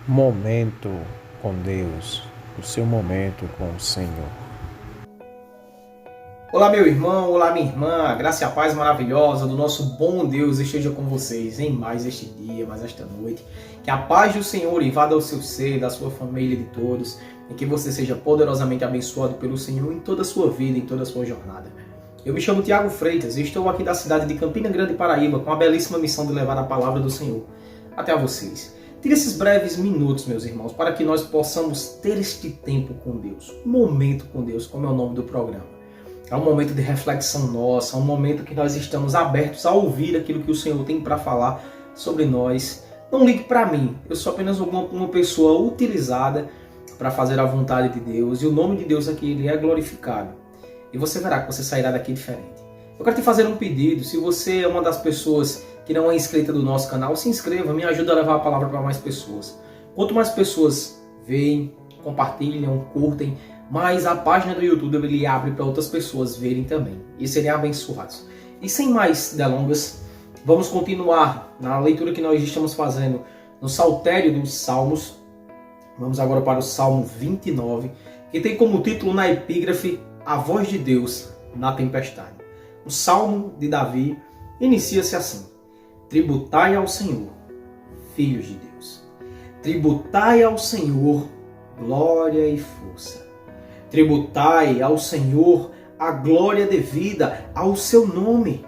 Momento com Deus, o seu momento com o Senhor. Olá, meu irmão, olá, minha irmã, a graça e a paz maravilhosa do nosso bom Deus esteja com vocês em mais este dia, mais esta noite. Que a paz do Senhor invada o seu ser, da sua família, de todos, e que você seja poderosamente abençoado pelo Senhor em toda a sua vida, em toda a sua jornada. Eu me chamo Tiago Freitas e estou aqui da cidade de Campina Grande, Paraíba, com a belíssima missão de levar a palavra do Senhor até a vocês. Tire esses breves minutos, meus irmãos, para que nós possamos ter este tempo com Deus, um momento com Deus, como é o nome do programa. É um momento de reflexão nossa, é um momento que nós estamos abertos a ouvir aquilo que o Senhor tem para falar sobre nós. Não ligue para mim, eu sou apenas uma pessoa utilizada para fazer a vontade de Deus, e o nome de Deus aqui ele é glorificado. E você verá que você sairá daqui diferente. Eu quero te fazer um pedido, se você é uma das pessoas que não é inscrita do nosso canal, se inscreva, me ajuda a levar a palavra para mais pessoas. Quanto mais pessoas veem, compartilham, curtem, mas a página do YouTube ele abre para outras pessoas verem também e serem abençoados. E sem mais delongas, vamos continuar na leitura que nós estamos fazendo no Saltério dos Salmos. Vamos agora para o Salmo 29, que tem como título na epígrafe A Voz de Deus na Tempestade. O Salmo de Davi inicia-se assim: Tributai ao Senhor, filhos de Deus. Tributai ao Senhor glória e força. Tributai ao Senhor a glória devida ao seu nome.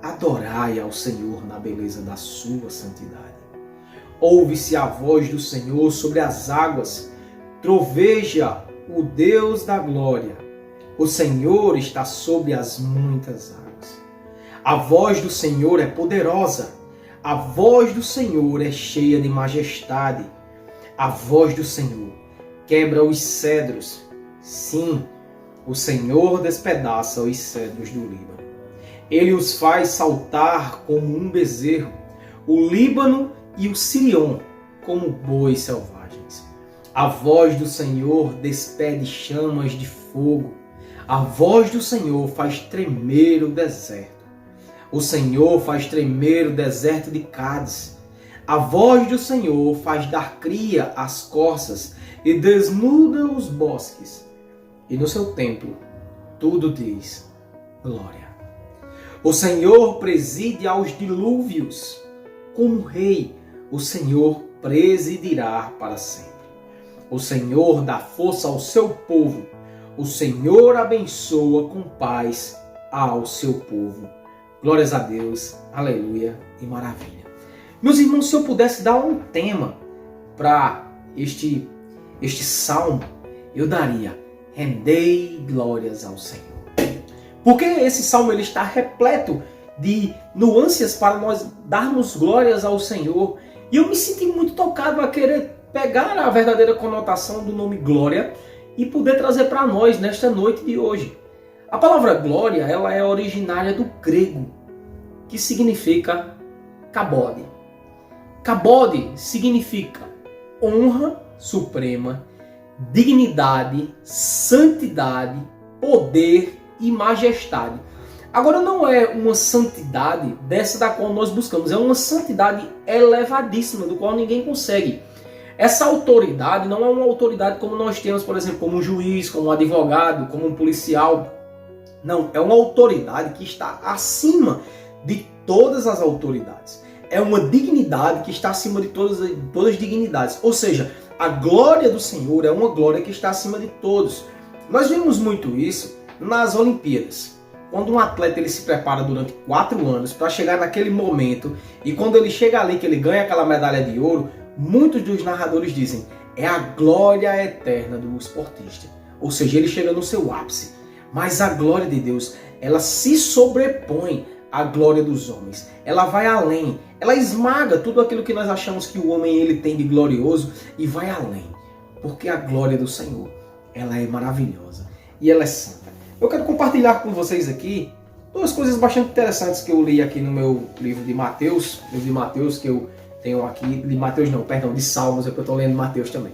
Adorai ao Senhor na beleza da sua santidade. Ouve-se a voz do Senhor sobre as águas. Troveja o Deus da glória. O Senhor está sobre as muitas águas. A voz do Senhor é poderosa. A voz do Senhor é cheia de majestade. A voz do Senhor quebra os cedros. Sim, o Senhor despedaça os cedros do Líbano. Ele os faz saltar como um bezerro, o Líbano e o Sirion como bois selvagens. A voz do Senhor despede chamas de fogo. A voz do Senhor faz tremer o deserto. O Senhor faz tremer o deserto de Cádiz. A voz do Senhor faz dar cria às corças e desnuda os bosques. E no seu templo tudo diz glória. O Senhor preside aos dilúvios. Como rei, o Senhor presidirá para sempre. O Senhor dá força ao seu povo. O Senhor abençoa com paz ao seu povo. Glórias a Deus, aleluia e maravilha. Meus irmãos, se eu pudesse dar um tema para este salmo, eu daria: rendei glórias ao Senhor. Porque esse salmo ele está repleto de nuances para nós darmos glórias ao Senhor. E eu me senti muito tocado a querer pegar a verdadeira conotação do nome glória e poder trazer para nós nesta noite de hoje. A palavra glória ela é originária do grego, que significa kabod. Kabod significa honra suprema, dignidade, santidade, poder e majestade. Agora não é uma santidade dessa da qual nós buscamos, é uma santidade elevadíssima, do qual ninguém consegue. Essa autoridade não é uma autoridade como nós temos, por exemplo, como um juiz, como um advogado, como um policial. Não, é uma autoridade que está acima de todas as autoridades. É uma dignidade que está acima de todas as dignidades. Ou seja, a glória do Senhor é uma glória que está acima de todos. Nós vemos muito isso nas Olimpíadas. Quando um atleta ele se prepara durante 4 anos para chegar naquele momento, e quando ele chega ali que ele ganha aquela medalha de ouro, muitos dos narradores dizem: é a glória eterna do esportista. Ou seja, ele chega no seu ápice. Mas a glória de Deus, ela se sobrepõe à glória dos homens. Ela vai além. Ela esmaga tudo aquilo que nós achamos que o homem ele tem de glorioso e vai além. Porque a glória do Senhor, ela é maravilhosa e ela é santa. Eu quero compartilhar com vocês aqui 2 coisas bastante interessantes que eu li aqui no meu livro de Mateus. Livro de Mateus que eu tenho aqui, de Mateus não, perdão, de Salmos, é que eu estou lendo Mateus também.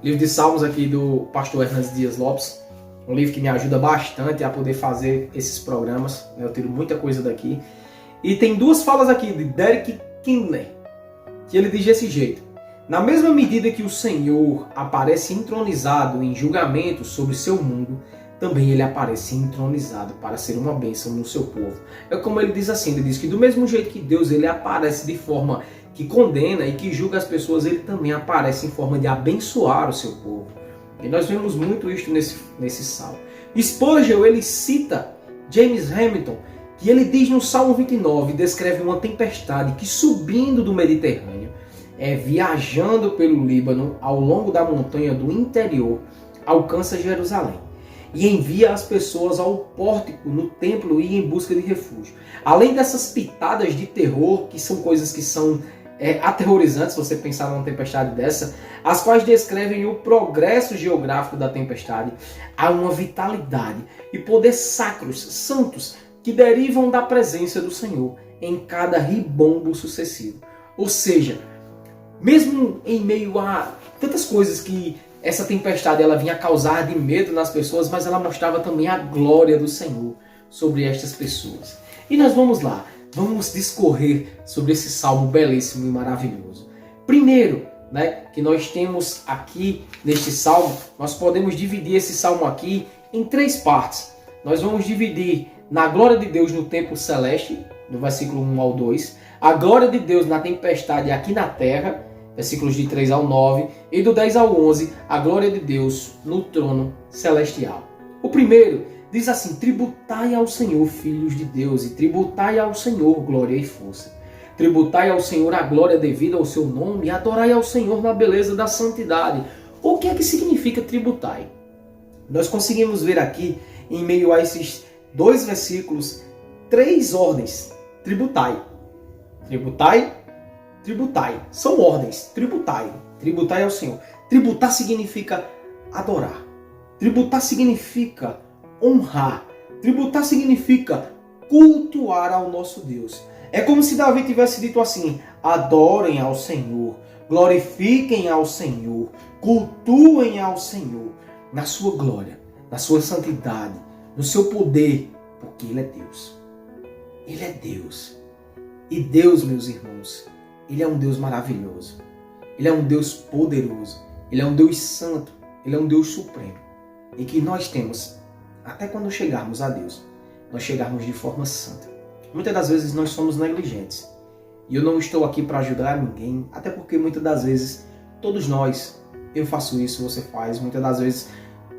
Livro de Salmos aqui do pastor Hernandes Dias Lopes. Um livro que me ajuda bastante a poder fazer esses programas. Eu tiro muita coisa daqui. E tem 2 falas aqui de Derek Kidner, que ele diz desse jeito: Na mesma medida que o Senhor aparece entronizado em julgamento sobre seu mundo, também ele aparece entronizado para ser uma bênção no seu povo. É como ele diz assim, ele diz que do mesmo jeito que Deus ele aparece de forma que condena e que julga as pessoas, ele também aparece em forma de abençoar o seu povo. E nós vemos muito isso nesse salmo. Spurgeon ele cita James Hamilton, que ele diz no Salmo 29, descreve uma tempestade que subindo do Mediterrâneo, viajando pelo Líbano, ao longo da montanha do interior, alcança Jerusalém e envia as pessoas ao pórtico no templo e em busca de refúgio. Além dessas pitadas de terror, que são coisas que são aterrorizantes, se você pensar numa tempestade dessa, as quais descrevem o progresso geográfico da tempestade, há uma vitalidade e poder sacros, santos, que derivam da presença do Senhor em cada ribombo sucessivo. Ou seja, mesmo em meio a tantas coisas que essa tempestade ela vinha causar de medo nas pessoas, mas ela mostrava também a glória do Senhor sobre estas pessoas. E nós vamos lá, vamos discorrer sobre esse salmo belíssimo e maravilhoso. Primeiro, que nós temos aqui neste salmo, nós podemos dividir esse salmo aqui em 3 partes. Nós vamos dividir na glória de Deus no templo celeste, do versículo 1 ao 2, a glória de Deus na tempestade aqui na terra, versículos de 3 ao 9, e do 10 ao 11, a glória de Deus no trono celestial. O primeiro diz assim: tributai ao Senhor, filhos de Deus, e tributai ao Senhor glória e força. Tributai ao Senhor a glória devida ao seu nome, e adorai ao Senhor na beleza da santidade. O que é que significa tributai? Nós conseguimos ver aqui, em meio a esses 2 versículos, 3 ordens. Tributai. Tributai. Tributai. São ordens. Tributai. Tributai ao Senhor. Tributar significa adorar. Tributar significa honrar. Tributar significa cultuar ao nosso Deus. É como se Davi tivesse dito assim: adorem ao Senhor, glorifiquem ao Senhor, cultuem ao Senhor na sua glória, na sua santidade, no seu poder, porque Ele é Deus. Ele é Deus. E Deus, meus irmãos, Ele é um Deus maravilhoso. Ele é um Deus poderoso. Ele é um Deus santo. Ele é um Deus supremo. E que nós temos, até quando chegarmos a Deus, nós chegarmos de forma santa. Muitas das vezes nós somos negligentes. E eu não estou aqui para ajudar ninguém, até porque muitas das vezes, todos nós, eu faço isso, você faz, muitas das vezes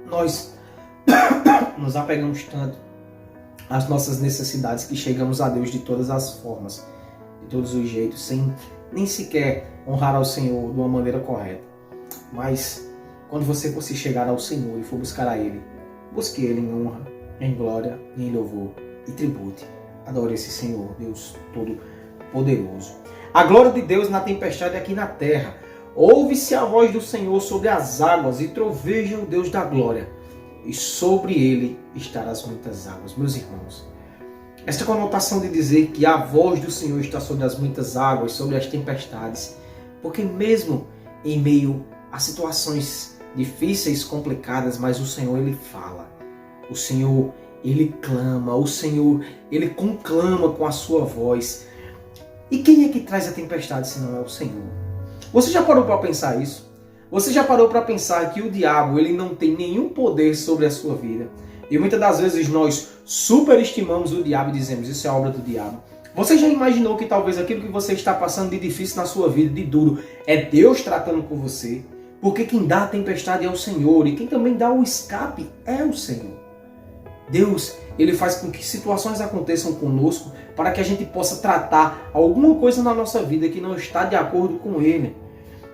nós nos apegamos tanto às nossas necessidades que chegamos a Deus de todas as formas, de todos os jeitos, sem nem sequer honrar ao Senhor de uma maneira correta. Mas quando você for se chegar ao Senhor e for buscar a Ele, busque Ele em honra, em glória e em louvor e tribute. Adore esse Senhor, Deus Todo-Poderoso. A glória de Deus na tempestade aqui na terra. Ouve-se a voz do Senhor sobre as águas e troveja o Deus da glória. E sobre ele estarão as muitas águas. Meus irmãos, esta conotação de dizer que a voz do Senhor está sobre as muitas águas, sobre as tempestades, porque mesmo em meio a situações difíceis, complicadas, mas o Senhor ele fala. O Senhor ele clama, o Senhor ele conclama com a sua voz. E quem é que traz a tempestade se não é o Senhor? Você já parou para pensar isso? Você já parou para pensar que o diabo ele não tem nenhum poder sobre a sua vida? E muitas das vezes nós superestimamos o diabo e dizemos: isso é obra do diabo. Você já imaginou que talvez aquilo que você está passando de difícil na sua vida, de duro, é Deus tratando com você? Porque quem dá a tempestade é o Senhor, e quem também dá o escape é o Senhor. Deus, ele faz com que situações aconteçam conosco para que a gente possa tratar alguma coisa na nossa vida que não está de acordo com Ele.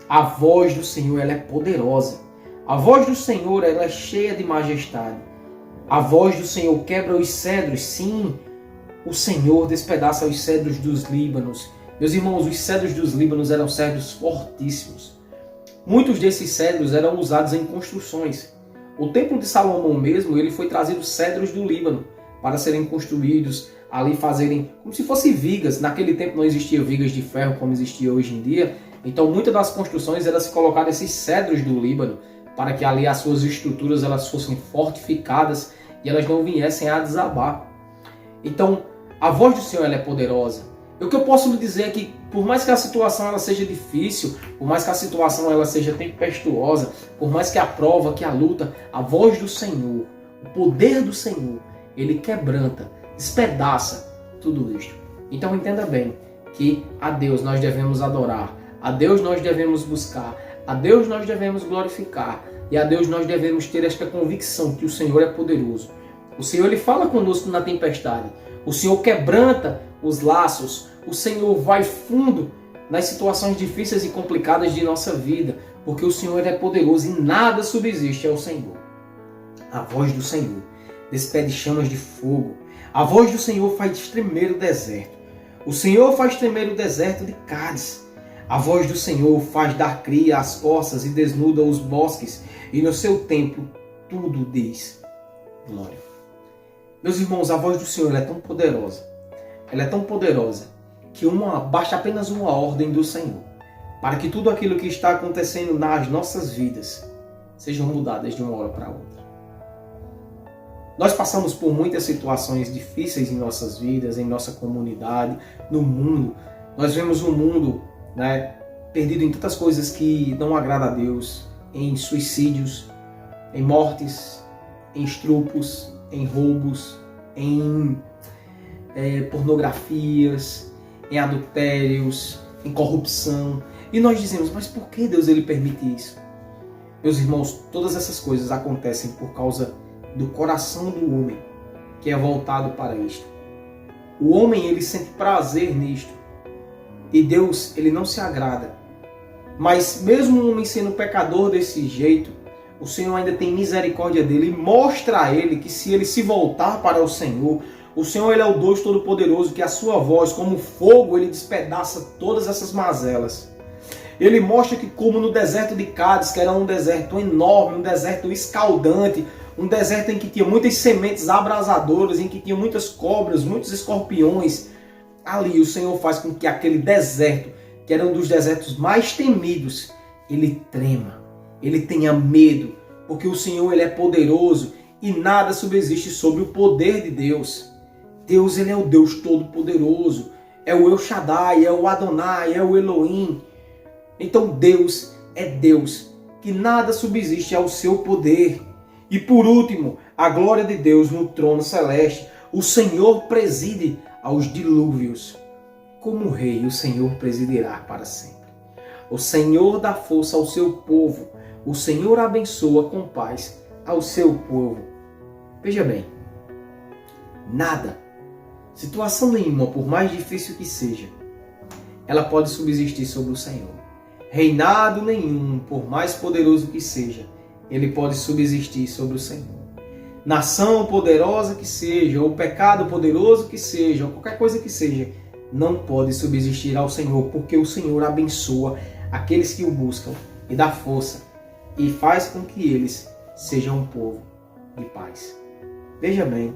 A voz do Senhor, ela é poderosa. A voz do Senhor, ela é cheia de majestade. A voz do Senhor quebra os cedros. Sim, o Senhor despedaça os cedros dos Líbanos. Meus irmãos, os cedros dos Líbanos eram cedros fortíssimos. Muitos desses cedros eram usados em construções. O templo de Salomão mesmo, ele foi trazido cedros do Líbano para serem construídos, ali fazerem como se fossem vigas. Naquele tempo não existia vigas de ferro como existia hoje em dia. Então muitas das construções eram se colocar esses cedros do Líbano para que ali as suas estruturas elas fossem fortificadas e elas não viessem a desabar. Então a voz do Senhor ela é poderosa. E o que eu posso lhe dizer é que por mais que a situação ela seja difícil, por mais que a situação ela seja tempestuosa, por mais que a prova, que a luta, a voz do Senhor, o poder do Senhor, ele quebranta, despedaça tudo isto. Então entenda bem que a Deus nós devemos adorar, a Deus nós devemos buscar, a Deus nós devemos glorificar e a Deus nós devemos ter esta convicção que o Senhor é poderoso. O Senhor ele fala conosco na tempestade, o Senhor quebranta os laços, o Senhor vai fundo nas situações difíceis e complicadas de nossa vida, porque o Senhor é poderoso e nada subsiste ao Senhor. A voz do Senhor despede chamas de fogo, a voz do Senhor faz tremer o deserto. O Senhor faz tremer o deserto de Cádiz. A voz do Senhor faz dar cria às corças e desnuda os bosques, e no seu templo tudo diz glória. Meus irmãos, a voz do Senhor é tão poderosa, ela é tão poderosa, que basta apenas uma ordem do Senhor, para que tudo aquilo que está acontecendo nas nossas vidas sejam mudadas de uma hora para outra. Nós passamos por muitas situações difíceis em nossas vidas, em nossa comunidade, no mundo. Nós vemos um mundo, perdido em tantas coisas que não agradam a Deus, em suicídios, em mortes, em estrupos, em roubos, em pornografias, em adultérios, em corrupção. E nós dizemos, mas por que Deus ele permite isso? Meus irmãos, todas essas coisas acontecem por causa do coração do homem, que é voltado para isto. O homem ele sente prazer nisto. E Deus ele não se agrada. Mas mesmo o homem sendo pecador desse jeito, o Senhor ainda tem misericórdia dele e mostra a ele que se ele se voltar para o Senhor ele é o Deus Todo-Poderoso, que a sua voz, como fogo, ele despedaça todas essas mazelas. Ele mostra que como no deserto de Cádiz, que era um deserto enorme, um deserto escaldante, um deserto em que tinha muitas sementes abrasadoras, em que tinha muitas cobras, muitos escorpiões, ali o Senhor faz com que aquele deserto, que era um dos desertos mais temidos, ele trema, ele tenha medo, porque o Senhor ele é poderoso e nada subsiste sobre o poder de Deus. Deus ele é o Deus Todo-Poderoso, é o El Shaddai, é o Adonai, é o Elohim. Então Deus é Deus, que nada subsiste ao seu poder. E por último, a glória de Deus no trono celeste. O Senhor preside aos dilúvios. Como rei, o Senhor presidirá para sempre. O Senhor dá força ao seu povo. O Senhor abençoa com paz ao seu povo. Veja bem, nada, situação nenhuma, por mais difícil que seja, ela pode subsistir sobre o Senhor. Reinado nenhum, por mais poderoso que seja, ele pode subsistir sobre o Senhor. Nação poderosa que seja, ou pecado poderoso que seja, ou qualquer coisa que seja, não pode subsistir ao Senhor, porque o Senhor abençoa aqueles que o buscam e dá força e faz com que eles sejam um povo de paz. Veja bem,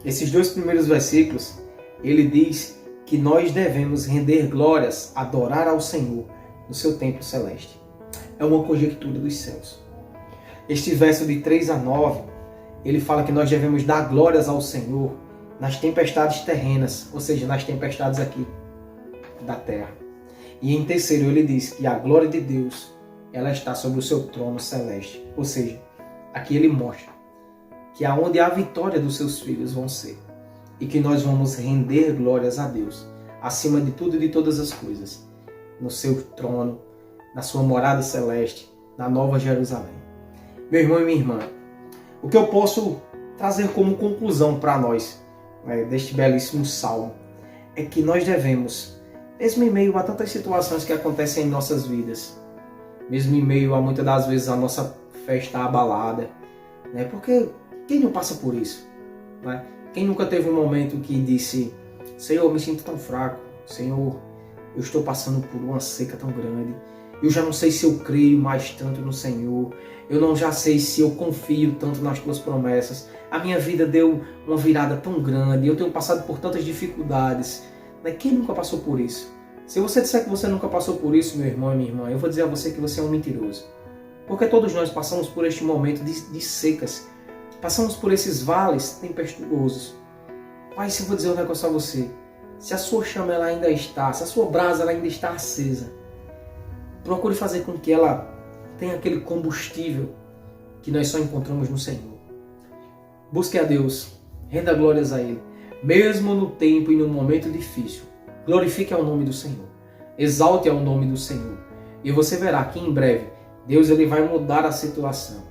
esses dois primeiros versículos, ele diz que nós devemos render glórias, adorar ao Senhor no seu templo celeste. É uma conjectura dos céus. Este verso de 3 a 9, ele fala que nós devemos dar glórias ao Senhor nas tempestades terrenas, ou seja, nas tempestades aqui da terra. E em terceiro, ele diz que a glória de Deus, ela está sobre o seu trono celeste. Ou seja, aqui ele mostra que aonde a vitória dos seus filhos vão ser, e que nós vamos render glórias a Deus, acima de tudo e de todas as coisas, no seu trono, na sua morada celeste, na Nova Jerusalém. Meu irmão e minha irmã, o que eu posso trazer como conclusão para nós, deste belíssimo salmo, é que nós devemos, mesmo em meio a tantas situações que acontecem em nossas vidas, mesmo em meio a muitas das vezes a nossa fé está abalada, porque quem não passa por isso? Quem nunca teve um momento que disse, Senhor, eu me sinto tão fraco, Senhor, eu estou passando por uma seca tão grande, eu já não sei se eu creio mais tanto no Senhor, eu já sei se eu confio tanto nas tuas promessas, a minha vida deu uma virada tão grande, eu tenho passado por tantas dificuldades. Quem nunca passou por isso? Se você disser que você nunca passou por isso, meu irmão e minha irmã, eu vou dizer a você que você é um mentiroso. Porque todos nós passamos por este momento de secas, passamos por esses vales tempestuosos. Mas eu vou dizer um negócio a você, se a sua chama ela ainda está, se a sua brasa ela ainda está acesa, procure fazer com que ela tenha aquele combustível que nós só encontramos no Senhor. Busque a Deus, renda glórias a Ele, mesmo no tempo e no momento difícil. Glorifique ao nome do Senhor, exalte ao nome do Senhor, e você verá que em breve Deus ele vai mudar a situação.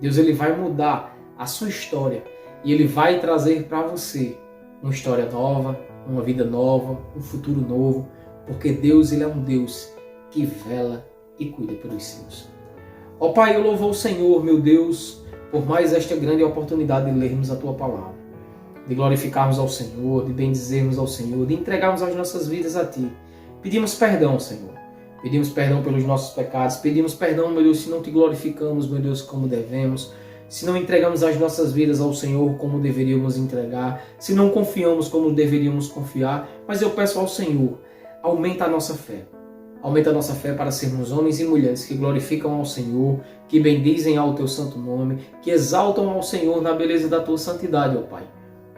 Deus ele vai mudar a sua história e Ele vai trazer para você uma história nova, uma vida nova, um futuro novo, porque Deus ele é um Deus que vela e cuida pelos seus. Ó Pai, eu louvo ao Senhor, meu Deus, por mais esta grande oportunidade de lermos a Tua Palavra, de glorificarmos ao Senhor, de bendizermos ao Senhor, de entregarmos as nossas vidas a Ti. Pedimos perdão, Senhor. Pedimos perdão pelos nossos pecados. Pedimos perdão, meu Deus, se não Te glorificamos, meu Deus, como devemos. Se não entregamos as nossas vidas ao Senhor como deveríamos entregar. Se não confiamos como deveríamos confiar. Mas eu peço ao Senhor, aumenta a nossa fé. Aumenta a nossa fé para sermos homens e mulheres que glorificam ao Senhor, que bendizem ao Teu santo nome, que exaltam ao Senhor na beleza da Tua santidade, ó Pai,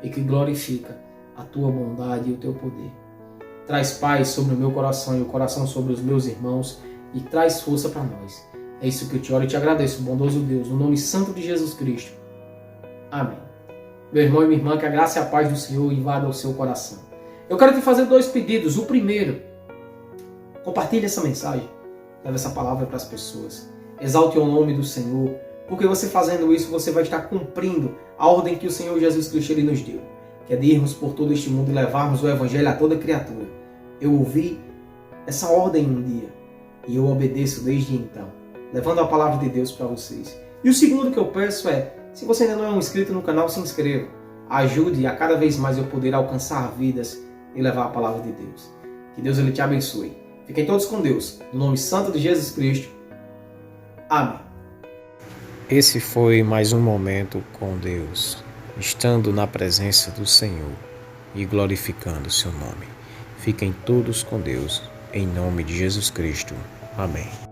e que glorifica a Tua bondade e o Teu poder. Traz paz sobre o meu coração e o coração sobre os meus irmãos e traz força para nós. É isso que eu te oro e te agradeço, bondoso Deus, no nome santo de Jesus Cristo. Amém. Meu irmão e minha irmã, que a graça e a paz do Senhor invada o seu coração. Eu quero te fazer 2 pedidos. O primeiro, compartilhe essa mensagem, leve essa palavra para as pessoas. Exalte o nome do Senhor, porque você fazendo isso, você vai estar cumprindo a ordem que o Senhor Jesus Cristo ele nos deu, que é de irmos por todo este mundo e levarmos o Evangelho a toda criatura. Eu ouvi essa ordem um dia e eu obedeço desde então, levando a palavra de Deus para vocês. E o segundo que eu peço é, se você ainda não é um inscrito no canal, se inscreva. Ajude a cada vez mais eu poder alcançar vidas e levar a palavra de Deus. Que Deus ele te abençoe. Fiquem todos com Deus, no nome santo de Jesus Cristo. Amém. Esse foi mais um momento com Deus, estando na presença do Senhor e glorificando o seu nome. Fiquem todos com Deus, em nome de Jesus Cristo. Amém.